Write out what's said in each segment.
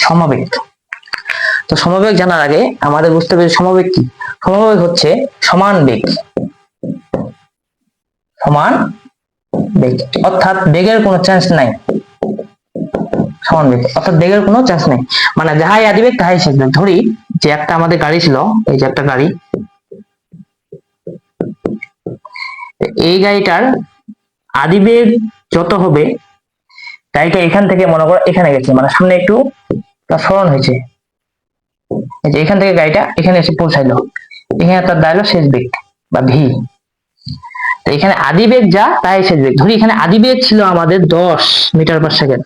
সমবেগ। তো সমবেগ জানার আগে আমাদের বুঝতে হবে সমবেগ কি। সমবেগ হচ্ছে সমান বেগ, সমান বেগ অর্থাৎ বেগের কোনো চেঞ্জ নাই, সমান বেগ অর্থাৎ বেগের কোনো চেঞ্জ নাই, মানে যাহাই আদিবেগ তাহাই শেষ বেগ। ধরি যে একটা আমাদের গাড়ি ছিল, এই যে একটা গাড়ি, এই গাড়িটার আদিবেগ যত হবে, গাড়িটা এখান থেকে মনে করো এখানে গেছে, মানে সামনে একটু সরণ হয়েছে, এই যে এখান থেকে গাড়িটা এখানে এসে পৌঁছাইলো, এখানে তার দাঁড়ালো শেষ বেগ বা ভি। এখানে আদিবেগ যা তাই শেষ বেগ। ধরি এখানে আদিবেগ ছিল আমাদের 10 মিটার পার সেকেন্ড,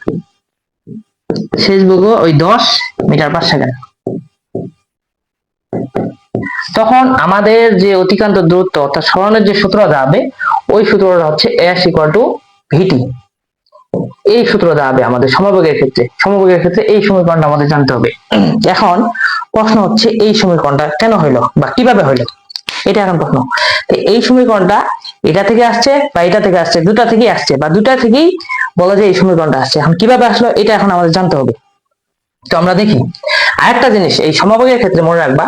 শেষ বেগও ওই 10 মিটার পার সেকেন্ড। তখন আমাদের যে অতিক্রান্ত দূরত্ব অর্থাৎ সরণের যে সূত্রটা হবে, ওই সূত্রটা হচ্ছে s = vt। এই সূত্র দাঁড়াবে আমাদের সমবেগের ক্ষেত্রে। সমবেগের ক্ষেত্রে এই সমীকরণটা আমাদের জানতে হবে। এখন প্রশ্ন হচ্ছে এই সমীকরণটা কেন হইলো বা কিভাবে হইলো, এটা এখন প্রশ্ন। এই সমীকরণটা এটা থেকে আসছে বা এটা থেকে আসছে, দুটা থেকেই আসছে বা দুটা থেকেই বলা যায় এই সমীকরণটা আসছে। এখন কিভাবে আসলো এটা এখন আমাদের জানতে হবে। তো আমরা দেখি আরেকটা জিনিস, এই সমবেগের ক্ষেত্রে মনে রাখবা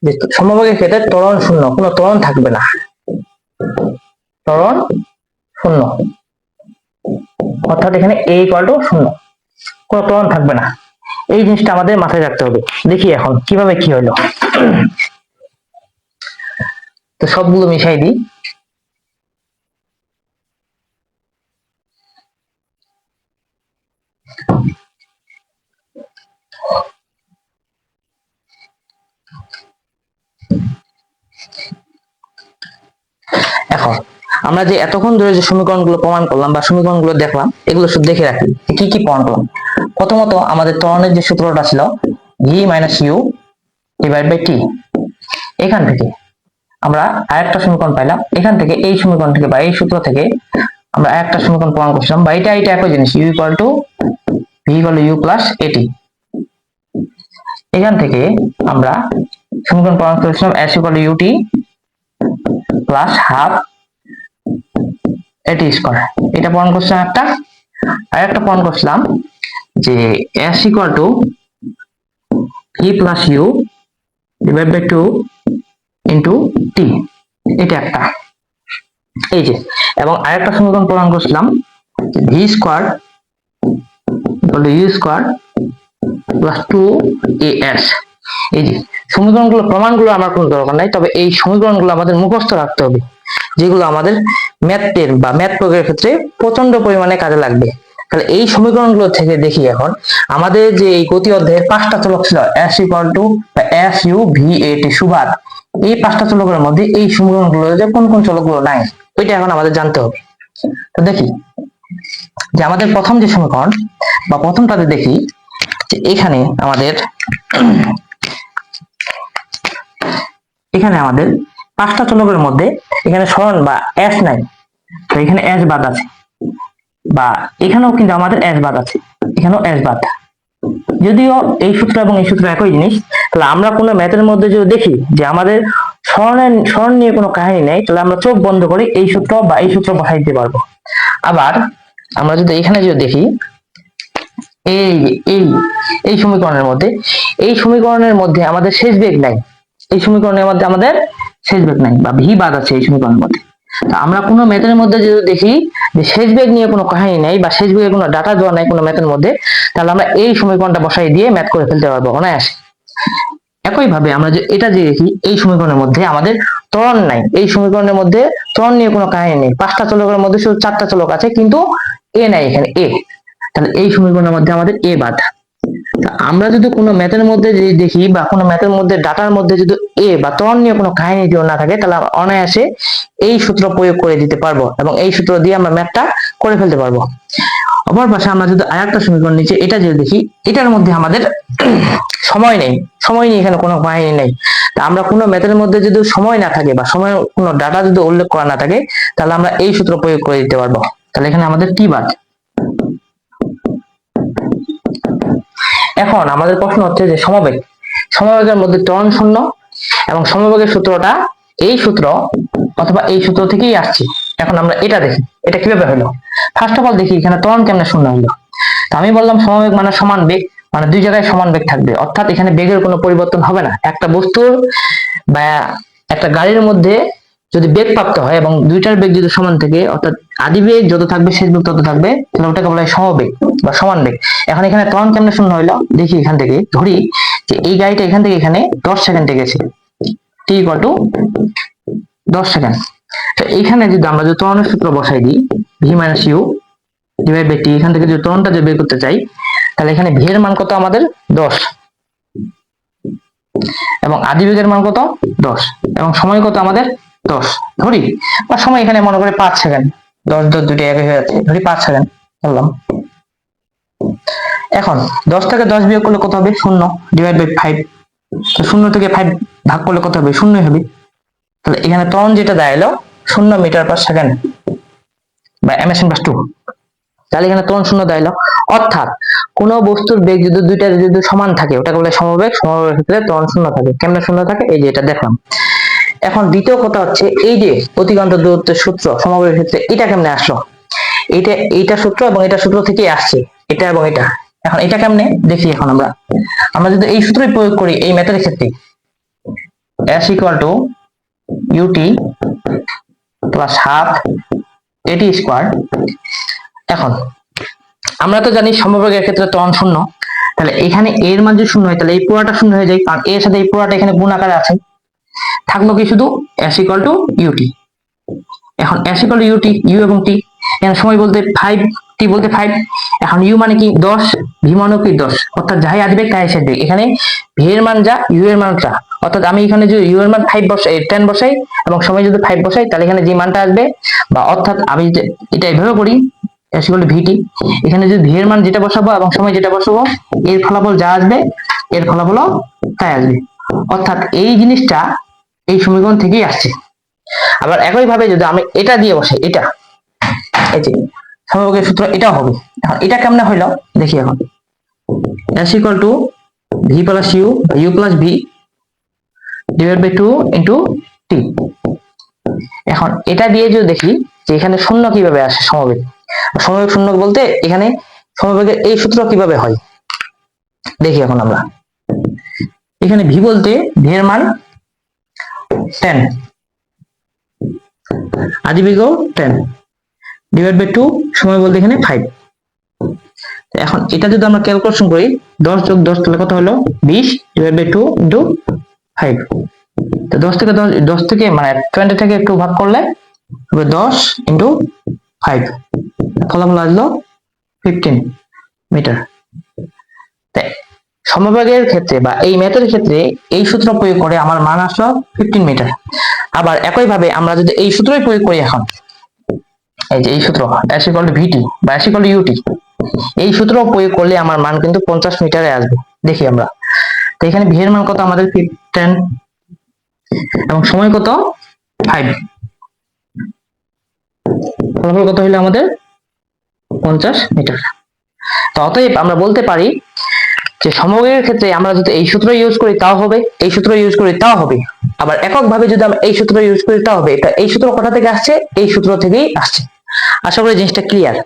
যে সমবেগের ক্ষেত্রে ত্বরণ শূন্য, কোনো ত্বরণ থাকবে না, ত্বরণ শূন্য, অর্থাৎ এখানে a = 0, কোনো ত্বরণ থাকবে না। এই জিনিসটা আমাদের মাথায় রাখতে হবে। দেখি এখন কিভাবে কি হলো। তো সবগুলো মিশাই দিই। এখন আমরা যে এতক্ষণ ধরে যে সমীকরণগুলো প্রমাণ করলাম বা সমীকরণগুলো দেখলাম, এগুলো শুধু দেখে রাখি কি কি প্রমাণ করলাম। প্রথমত আমাদের ত্বরণের যে সূত্রটা ছিল v - u / t, এখান থেকে আমরা আরেকটা সমীকরণ পাইলাম। এখান থেকে এই সমীকরণ থেকে বা এই সূত্র থেকে আমরা আরেকটা সমীকরণ প্রমাণ করছিলাম, বা এটা একই জিনিস, u = v = u + at। এখান থেকে আমরা সমীকরণ প্রমাণ করেছিলাম s = ut + ½ at স্কয়ার। এটা প্রমাণ করছিলাম একটা। আরেকটা প্রমাণ করছিলাম যে s = v + u / 2 * t, এটা একটা। এই যে, এবং আরেকটা সমীকরণ প্রমাণ করছিলাম v² = u² + 2as। এই যে সমীকরণগুলো, প্রমাণগুলো আমার কোনো দরকার নাই, তবে এই সমীকরণগুলো আমাদের মুখস্থ রাখতে হবে, যেগুলো আমাদের ম্যাথের বা ম্যাথ প্রয়োগের ক্ষেত্রে প্রচন্ড পরিমাণে কাজে লাগবে। তাহলে এই সমীকরণগুলো থেকে দেখি এখন আমাদের যে এই গতি অধ্যায়ের 5টা চলক ছিল s = s u v a t সুবাদ, এই 5টা চলকের মধ্যে এই সমীকরণগুলো যে কোন কোন চলকগুলো নাই, ওইটা এখন আমাদের জানতে হবে। তো দেখি যে আমাদের প্রথম যে সমীকরণ বা প্রথমটাতে দেখি যে এখানে আমাদের 5টা চলকের মধ্যে এখানে সরণ বা s নাই, তো এখানে s বাদ আছে, বা এখানেও কিন্তু আমাদের s বাদ আছে, এখানেও s বাদ। যদিও এই সূত্র এবং এই সূত্র একই জিনিস, তাহলে আমরা কোনো ম্যাথের মধ্যে যদি দেখি যে আমাদের সরণ নিয়ে কোনো কাহিনী নেই, তাহলে আমরা চোখ বন্ধ করে এই সূত্র বা এই সূত্র বসাই দিতে পারবো। আবার আমরা যদি এখানে যদি দেখি এই সমীকরণের মধ্যে আমাদের শেষ বেগ নাই, এই সমীকরণের মধ্যে আমাদের শেষ বেগ নাই বা ভি বাদ আছে এই সমীকরণের মধ্যে। আমরা কোনো ম্যাথের মধ্যে যদি দেখি যে শেষ বেগ নিয়ে কোনো কাহিনী নাই বা শেষ বেগের কোনো ডাটা দেওয়া নাই কোনো ম্যাথের মধ্যে, তাহলে আমরা এই সমীকরণটা বসাই দিয়ে ম্যাথ করে ফেলতে পারবো অনায়াসে। একই ভাবে আমরা যে এটা যে দেখি এই সমীকরণের মধ্যে আমাদের ত্বরণ নাই, এই সমীকরণের মধ্যে ত্বরণ নিয়ে কোনো কাহিনী নেই, 5টা চলকের মধ্যে শুধু 4টা চলক আছে, কিন্তু এ নাই এখানে এ, তাহলে এই সমীকরণের মধ্যে আমাদের এ বাদ। আমরা যদি কোনো ম্যাথের মধ্যে যদি দেখি বা কোনো ম্যাথের মধ্যে ডাটার মধ্যে যদি এ বা ত্বরণ নিয়ে কোনো কাহিনী যদি না থাকে, তাহলে আমরা অনায়াসে এই সূত্র প্রয়োগ করে দিতে পারবো এবং এই সূত্র দিয়ে আমরা ম্যাথটা করে ফেলতে পারবো। অপর পাশে আমরা যদি আরেকটা সমীকরণ নিচে এটা যদি দেখি, এটার মধ্যে আমাদের সময় নেই, সময় নিয়ে এখানে কোনো কাহিনী নেই। তা আমরা কোনো ম্যাথের মধ্যে যদি সময় না থাকে বা সময় কোনো ডাটা যদি উল্লেখ করা না থাকে, তাহলে আমরা এই সূত্র প্রয়োগ করে দিতে পারবো। তাহলে এখানে আমাদের টি বাদ। এখন আমাদের প্রশ্ন হচ্ছে যে সমবেগের মধ্যে ত্বরণ শূন্য এবং সমবেগের সূত্রটা এই সূত্র অথবা এই সূত্র থেকেই আসছে। এখন আমরা এটা দেখি এটা কিভাবে হলো। ফার্স্ট অফ অল দেখি এখানে ত্বরণ কেমনে শূন্য হলো। তো আমি বললাম সমবেগ মানে সমান বেগ, মানে দুই জায়গায় সমান বেগ থাকবে, অর্থাৎ এখানে বেগের কোনো পরিবর্তন হবে না। একটা বস্তুর বা একটা গাড়ির মধ্যে যদি বেগ প্রাপ্ত হয় এবং দুইটার বেগ যদি সমান থাকে, অর্থাৎ আদি বেগ যত থাকবে শেষ বেগ তত থাকবে, তাহলে ওটাকে বলা হয় সমবেগ বা সমান বেগ। এখন এখানে ত্বরণ কেমনে শূন্য হইলো দেখি। এখান থেকে ধরি যে এই গাড়িটা এখান থেকে এখানে 10 সেকেন্ডে গেছে, t ইকুয়াল টু 10 সেকেন্ড। তো এইখানে যদি আমরা যদি ত্বরণের সূত্র বসাই দিই, v minus U divide by T, এখান থেকে যদি ত্বরণটা যদি বের করতে চাই, তাহলে এখানে v এর মান কত আমাদের 10 এবং আদি বেগের মান কত 10 এবং সময় কত আমাদের 10 ধরি, বা সময় এখানে মনে করে 5 সেকেন্ড, 10 10 দুটো এক হয়ে যাচ্ছে, ধরি 5 সেকেন্ড বললাম। এখন 10 থেকে 10 বিয়োগ করলে কত হবে? 0 ডিভাইড বাই 5। তো 0 থেকে 5 ভাগ করলে কত হবে? 0 হবে। তাহলে এখানে ত্বরণ যেটা দাঁড়ালো 0 মিটার পার সেকেন্ড বা m/2। তাহলে এখানে ত্বরণ 0 দাঁড়ালো, অর্থাৎ কোন বস্তুর বেগ যদি দুইটা যদি সমান থাকে ওটাকে বলে সমবেগ। সমবেগের ক্ষেত্রে ত্বরণ 0 থাকে। কেমনে 0 থাকে? এই যে এটা দেখলাম। এখন দ্বিতীয় কথা হচ্ছে এই যে অতিক্রান্ত দূরত্বের সূত্র সমবেগের ক্ষেত্রে, এটা কেমনে আসলো? এইটা সূত্র এবং এটা সূত্র থেকে আসছে, এটা এবং এটা। এখন এটা কেমনে দেখি। এখন আমরা যদি এই সূত্রই প্রয়োগ করি এই মেথডের ক্ষেত্রে, s equal two ut plus half at square. এখন আমরা তো জানি সমবেগের ক্ষেত্রে ত্বরণ 0, তাহলে এখানে এর মান যদি 0 হয় তাহলে এই পুরাটা 0 হয়ে যায়, কারণ এর সাথে এই পুরাটা এখানে গুণ আকারে আছে। থাকলো কি শুধু s ইকুয়াল টু ut। এখন s equal two ut, u এবং t, এখানে সময় বলতে 5, t বলতে 5। এখন u মানে কি 10, v মানেও কি 10, অর্থাৎ যাই আসবে তাই শেষ বেগ। এখানে v এর মান যা, u এর মান যা, অর্থাৎ আমি এখানে যদি u এর মান 5 বসাই, 10 বসাই এবং সময় যদি 5 বসাই, তাহলে এখানে যে মানটা আসবে, বা অর্থাৎ আমি এটা এইভাবে করি s ইকুয়াল টু vt, এখানে যদি v এর মান যেটা বসাবো এবং সময় যেটা বসাবো, এর ফলাফল যা আসবে এর ফলাফলও তাই আসবে। অর্থাৎ এই জিনিসটা এই সমীকরণ থেকেই আসছে। আবার একই ভাবে যদি আমি এটা দিয়ে বসাই, এটা এই যে সমবেগের সূত্র, এটাও হবে। এখন এটা কেমনে হইলো দেখি। এখন s equal to v plus u বা u plus v divide by 2 into t। এখন এটা দিয়ে যদি দেখি যে এখানে শূন্য কিভাবে আসে সমবেগ। সমবেগ শূন্য বলতে এখানে সমবেগের এই সূত্র কিভাবে হয় দেখি। এখন আমরা এখানে v বলতে v এর মান 10, আদি বেগ 10 ডিভাইড বাই 2, সময় বলতে এখানে 5। এখন এটা যদি আমরা ক্যালকুলেশন করি 10 যোগ 10 তাহলে কত হলো 20 ডিভাইড বাই 2 ইনটু 5। তো 10 থেকে মানে 20 থেকে একটু ভাগ করলে হবে 10 ইনটু 5, ফলাফল আসলো 15 মিটার। তাই সমবেগের ক্ষেত্রে বা এই ম্যাথের ক্ষেত্রে এই সূত্র প্রয়োগ করে আমার মান আসলো 15 মিটার। আবার একই ভাবে আমরা যদি এই সূত্রই প্রয়োগ করি, এখন এই যে এই সূত্র s ইকুয়াল টু vt বা s ইকুয়াল টু ut, এই সূত্র প্রয়োগ করলে আমার মান কিন্তু 50 মিটারে আসবে। দেখি আমরা, তো এখানে v এর মান কত আমাদের 10 এবং সময় কত 5, ফলাফল কত হলো আমাদের 50 মিটার। তো অতএব আমরা বলতে পারি যে সমবেগের ক্ষেত্রে আমরা যদি এই সূত্র ইউজ করি তাও হবে, এই সূত্র ইউজ করি তাও হবে, আবার এককভাবে যদি আমরা এই সূত্র ইউজ করি তাও হবে। এটা এই সূত্র কোথা থেকে আসছে? এই সূত্র থেকেই আসছে। আশা করি জিনিসটা ক্লিয়ার।